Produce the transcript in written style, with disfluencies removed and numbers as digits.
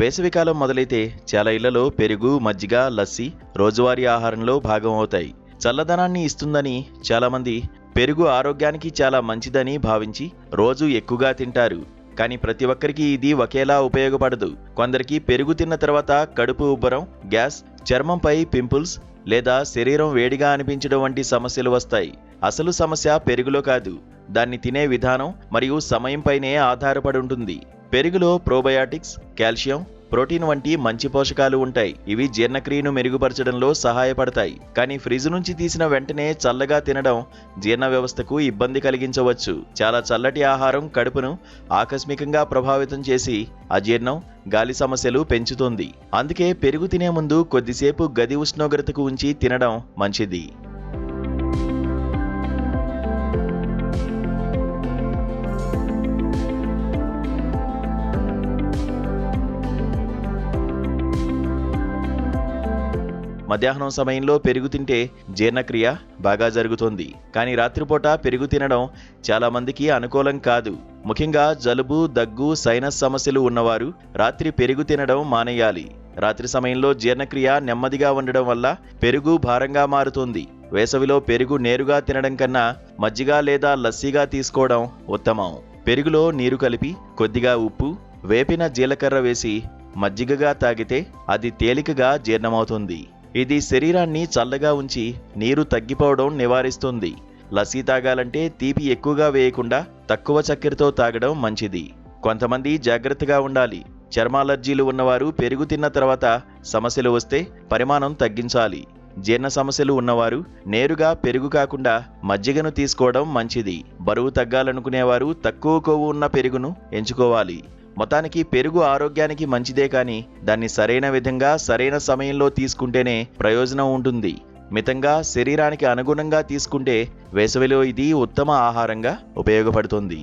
వేసవికాలం మొదలైతే చాలా ఇళ్లలో పెరుగు, మజ్జిగ, లస్సీ రోజువారీ ఆహారంలో భాగం అవుతాయి. చల్లదనాన్ని ఇస్తుందని చాలామంది పెరుగు ఆరోగ్యానికి చాలా మంచిదని భావించి రోజు ఎక్కువగా తింటారు. కానీ ప్రతి ఒక్కరికి ఇది ఒకేలా ఉపయోగపడదు. కొందరికి పెరుగు తిన్న తర్వాత కడుపు ఉబ్బరం, గ్యాస్, చర్మంపై పింపుల్స్ లేదా శరీరం వేడిగా అనిపించడం వంటి సమస్యలు వస్తాయి. అసలు సమస్య పెరుగులో కాదు, దాన్ని తినే విధానం మరియు సమయంపైనే ఆధారపడి ఉంటుంది. పెరుగులో ప్రోబయాటిక్స్, కాల్షియం, ప్రోటీన్ వంటి మంచి పోషకాలు ఉంటాయి. ఇవి జీర్ణక్రియను మెరుగుపరచడంలో సహాయపడతాయి. కానీ ఫ్రిడ్జ్ నుంచి తీసిన వెంటనే చల్లగా తినడం జీర్ణ వ్యవస్థకు ఇబ్బంది కలిగించవచ్చు. చాలా చల్లటి ఆహారం కడుపును ఆకస్మికంగా ప్రభావితం చేసి అజీర్ణం, గాలి సమస్యలు పెంచుతుంది. అందుకే పెరుగు తినే ముందు కొద్దిసేపు గది ఉష్ణోగ్రతకు ఉంచి తినడం మంచిది. మధ్యాహ్నం సమయంలో పెరుగు తింటే జీర్ణక్రియ బాగా జరుగుతుంది. కానీ రాత్రిపూట పెరుగు తినడం చాలా మందికి అనుకూలం కాదు. ముఖ్యంగా జలుబు, దగ్గు, సైనస్ సమస్యలు ఉన్నవారు రాత్రి పెరుగు తినడం మానేయాలి. రాత్రి సమయంలో జీర్ణక్రియ నెమ్మదిగా ఉండడం వల్ల పెరుగు భారంగా మారుతుంది. వేసవిలో పెరుగు నేరుగా తినడం కన్నా మజ్జిగ లేదా లస్సీగా తీసుకోవడం ఉత్తమం. పెరుగులో నీరు కలిపి కొద్దిగా ఉప్పు, వేపిన జీలకర్ర వేసి మజ్జిగగా తాగితే అది తేలికగా జీర్ణమవుతుంది. ఇది శరీరాన్ని చల్లగా ఉంచి నీరు తగ్గిపోవడం నివారిస్తుంది. లస్సీ తాగాలంటే తీపి ఎక్కువగా వేయకుండా తక్కువ చక్కెరతో తాగడం మంచిది. కొంతమంది జాగ్రత్తగా ఉండాలి. చర్మాలర్జీలు ఉన్నవారు పెరుగు తిన్న తర్వాత సమస్యలు వస్తే పరిమాణం తగ్గించాలి. జీర్ణ సమస్యలు ఉన్నవారు నేరుగా పెరుగు కాకుండా మజ్జిగను తీసుకోవడం మంచిది. బరువు తగ్గాలనుకునేవారు తక్కువ కొవ్వు ఉన్న పెరుగును ఎంచుకోవాలి. మొత్తానికి పెరుగు ఆరోగ్యానికి మంచిదే, కానీ దాన్ని సరైన విధంగా సరైన సమయంలో తీసుకుంటేనే ప్రయోజనం ఉంటుంది. మితంగా శరీరానికి అనుగుణంగా తీసుకుంటే వేసవిలో ఇది ఉత్తమ ఆహారంగా ఉపయోగపడుతుంది.